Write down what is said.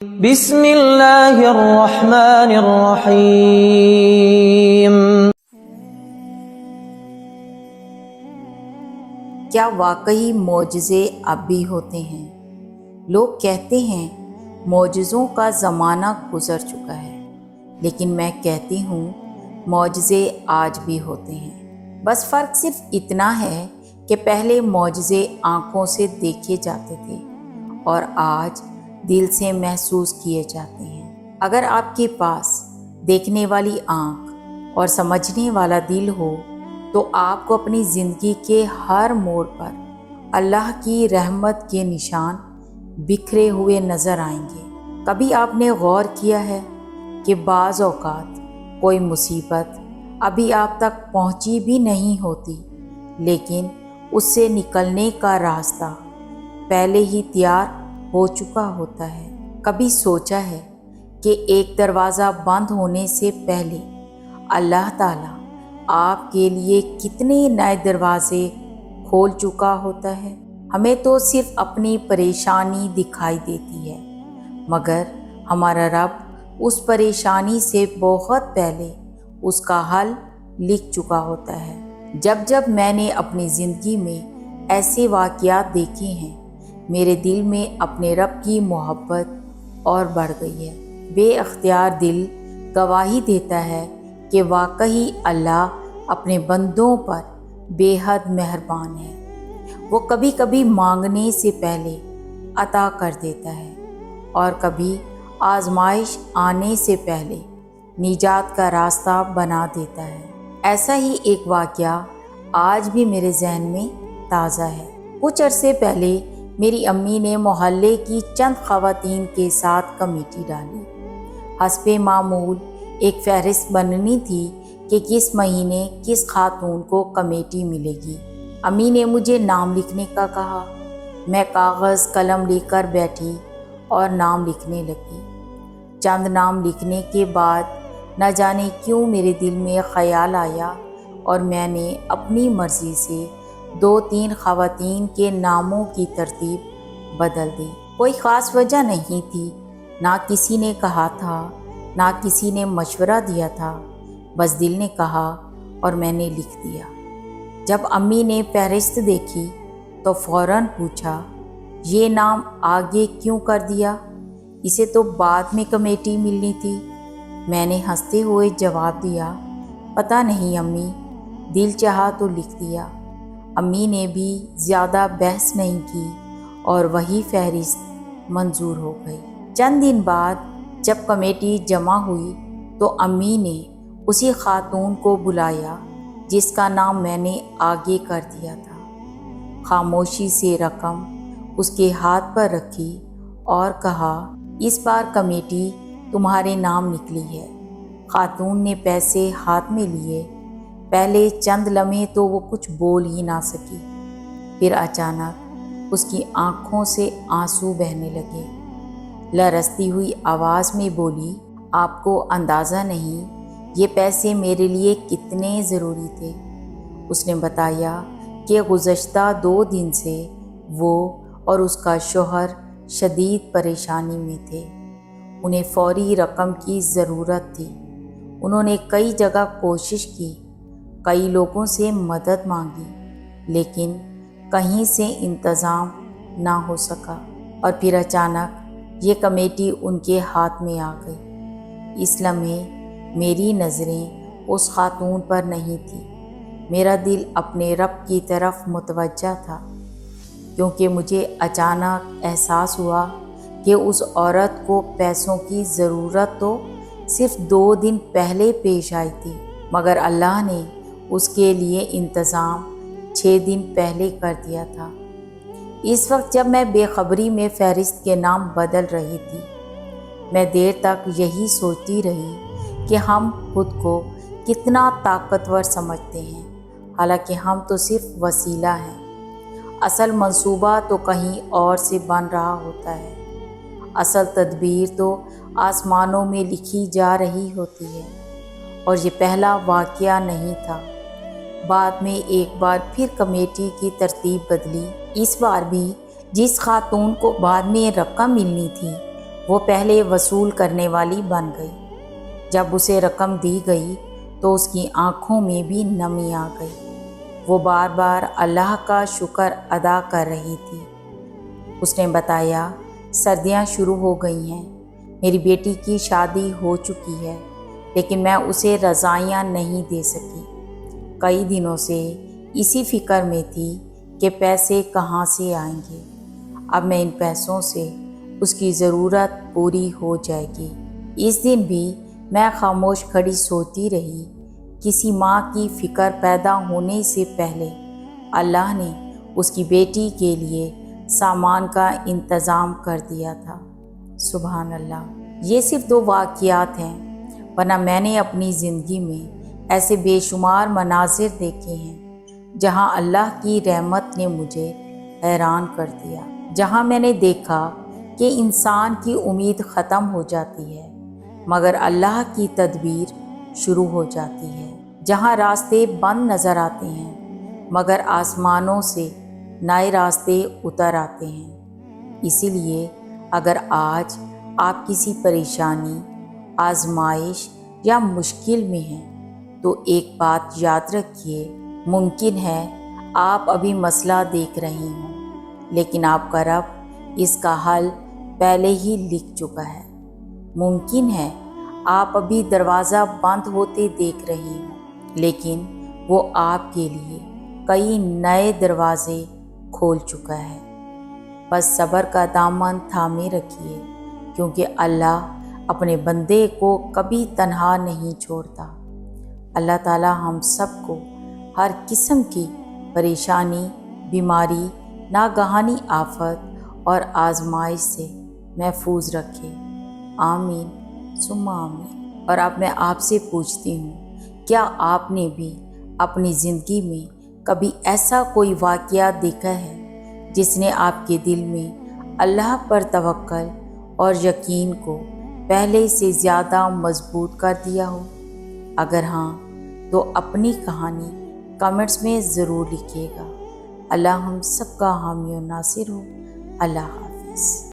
بسم اللہ الرحمن الرحیم۔ کیا واقعی معجزے اب بھی ہوتے ہیں؟ لوگ کہتے ہیں معجزوں کا زمانہ گزر چکا ہے، لیکن میں کہتی ہوں معجزے آج بھی ہوتے ہیں۔ بس فرق صرف اتنا ہے کہ پہلے معجزے آنکھوں سے دیکھے جاتے تھے اور آج دل سے محسوس کیے جاتے ہیں۔ اگر آپ کے پاس دیکھنے والی آنکھ اور سمجھنے والا دل ہو تو آپ کو اپنی زندگی کے ہر موڑ پر اللہ کی رحمت کے نشان بکھرے ہوئے نظر آئیں گے۔ کبھی آپ نے غور کیا ہے کہ بعض اوقات کوئی مصیبت ابھی آپ تک پہنچی بھی نہیں ہوتی، لیکن اس سے نکلنے کا راستہ پہلے ہی تیار ہو چکا ہوتا ہے؟ کبھی سوچا ہے کہ ایک دروازہ بند ہونے سے پہلے اللہ تعالیٰ آپ کے لیے کتنے نئے دروازے کھول چکا ہوتا ہے؟ ہمیں تو صرف اپنی پریشانی دکھائی دیتی ہے، مگر ہمارا رب اس پریشانی سے بہت پہلے اس کا حل لکھ چکا ہوتا ہے۔ جب میں نے اپنی زندگی میں ایسے واقعات دیکھے ہیں، میرے دل میں اپنے رب کی محبت اور بڑھ گئی ہے۔ بے اختیار دل گواہی دیتا ہے کہ واقعی اللہ اپنے بندوں پر بے حد مہربان ہے۔ وہ کبھی کبھی مانگنے سے پہلے عطا کر دیتا ہے اور کبھی آزمائش آنے سے پہلے نجات کا راستہ بنا دیتا ہے۔ ایسا ہی ایک واقعہ آج بھی میرے ذہن میں تازہ ہے۔ کچھ عرصے پہلے میری امی نے محلے کی چند خواتین کے ساتھ کمیٹی ڈالی۔ حسب معمول ایک فہرست بننی تھی کہ کس مہینے کس خاتون کو کمیٹی ملے گی۔ امی نے مجھے نام لکھنے کا کہا۔ میں کاغذ قلم لے کر بیٹھی اور نام لکھنے لگی۔ چند نام لکھنے کے بعد نہ جانے کیوں میرے دل میں خیال آیا اور میں نے اپنی مرضی سے 2-3 خواتین کے ناموں کی ترتیب بدل دی۔ کوئی خاص وجہ نہیں تھی، نہ کسی نے کہا تھا، نہ کسی نے مشورہ دیا تھا، بس دل نے کہا اور میں نے لکھ دیا۔ جب امی نے فہرست دیکھی تو فوراً پوچھا، یہ نام آگے کیوں کر دیا؟ اسے تو بعد میں کمیٹی ملنی تھی۔ میں نے ہنستے ہوئے جواب دیا، پتہ نہیں امی، دل چاہا تو لکھ دیا۔ امی نے بھی زیادہ بحث نہیں کی اور وہی فہرست منظور ہو گئی۔ چند دن بعد جب کمیٹی جمع ہوئی تو امی نے اسی خاتون کو بلایا جس کا نام میں نے آگے کر دیا تھا۔ خاموشی سے رقم اس کے ہاتھ پر رکھی اور کہا، اس بار کمیٹی تمہارے نام نکلی ہے۔ خاتون نے پیسے ہاتھ میں لیے۔ پہلے چند لمحے تو وہ کچھ بول ہی نہ سکی، پھر اچانک اس کی آنکھوں سے آنسو بہنے لگے۔ لرزتی ہوئی آواز میں بولی، آپ کو اندازہ نہیں یہ پیسے میرے لیے کتنے ضروری تھے۔ اس نے بتایا کہ گزشتہ 2 دن سے وہ اور اس کا شوہر شدید پریشانی میں تھے۔ انہیں فوری رقم کی ضرورت تھی۔ انہوں نے کئی جگہ کوشش کی، کئی لوگوں سے مدد مانگی، لیکن کہیں سے انتظام نہ ہو سکا، اور پھر اچانک یہ کمیٹی ان کے ہاتھ میں آ گئی۔ اس لمحے میری نظریں اس خاتون پر نہیں تھیں، میرا دل اپنے رب کی طرف متوجہ تھا، کیونکہ مجھے اچانک احساس ہوا کہ اس عورت کو پیسوں کی ضرورت تو صرف 2 دن پہلے پیش آئی تھی، مگر اللہ نے اس کے لیے انتظام 6 دن پہلے کر دیا تھا۔ اس وقت جب میں بے خبری میں فہرست کے نام بدل رہی تھی، میں دیر تک یہی سوچتی رہی کہ ہم خود کو کتنا طاقتور سمجھتے ہیں، حالانکہ ہم تو صرف وسیلہ ہیں۔ اصل منصوبہ تو کہیں اور سے بن رہا ہوتا ہے، اصل تدبیر تو آسمانوں میں لکھی جا رہی ہوتی ہے۔ اور یہ پہلا واقعہ نہیں تھا۔ بعد میں ایک بار پھر کمیٹی کی ترتیب بدلی۔ اس بار بھی جس خاتون کو بعد میں رقم ملنی تھی وہ پہلے وصول کرنے والی بن گئی۔ جب اسے رقم دی گئی تو اس کی آنکھوں میں بھی نمی آ گئی۔ وہ بار بار اللہ کا شکر ادا کر رہی تھی۔ اس نے بتایا، سردیاں شروع ہو گئی ہیں، میری بیٹی کی شادی ہو چکی ہے، لیکن میں اسے رضائیاں نہیں دے سکی۔ کئی دنوں سے اسی فکر میں تھی کہ پیسے کہاں سے آئیں گے۔ اب میں ان پیسوں سے اس کی ضرورت پوری ہو جائے گی۔ اس دن بھی میں خاموش کھڑی سوتی رہی۔ کسی ماں کی فکر پیدا ہونے سے پہلے اللہ نے اس کی بیٹی کے لیے سامان کا انتظام کر دیا تھا۔ سبحان اللہ۔ یہ صرف 2 واقعات ہیں، ورنہ میں نے اپنی زندگی میں ایسے بے شمار مناظر دیکھے ہیں جہاں اللہ کی رحمت نے مجھے حیران کر دیا، جہاں میں نے دیکھا کہ انسان کی امید ختم ہو جاتی ہے مگر اللہ کی تدبیر شروع ہو جاتی ہے، جہاں راستے بند نظر آتے ہیں مگر آسمانوں سے نئے راستے اتر آتے ہیں۔ اسی لیے اگر آج آپ کسی پریشانی، آزمائش یا مشکل میں ہیں تو ایک بات یاد رکھیے، ممکن ہے آپ ابھی مسئلہ دیکھ رہے ہوں، لیکن آپ کا رب اس کا حل پہلے ہی لکھ چکا ہے۔ ممکن ہے آپ ابھی دروازہ بند ہوتے دیکھ رہے ہوں، لیکن وہ آپ کے لیے کئی نئے دروازے کھول چکا ہے۔ بس صبر کا دامن تھامے رکھیے، کیونکہ اللہ اپنے بندے کو کبھی تنہا نہیں چھوڑتا۔ اللہ تعالی ہم سب کو ہر قسم کی پریشانی، بیماری، ناگہانی آفت اور آزمائش سے محفوظ رکھے۔ آمین ثم آمین۔ اور اب میں آپ سے پوچھتی ہوں، کیا آپ نے بھی اپنی زندگی میں کبھی ایسا کوئی واقعہ دیکھا ہے جس نے آپ کے دل میں اللہ پر توکل اور یقین کو پہلے سے زیادہ مضبوط کر دیا ہو؟ اگر ہاں تو اپنی کہانی کمنٹس میں ضرور لکھیے گا۔ اللہ ہم سب کا حامی و ناصر ہو۔ اللہ حافظ۔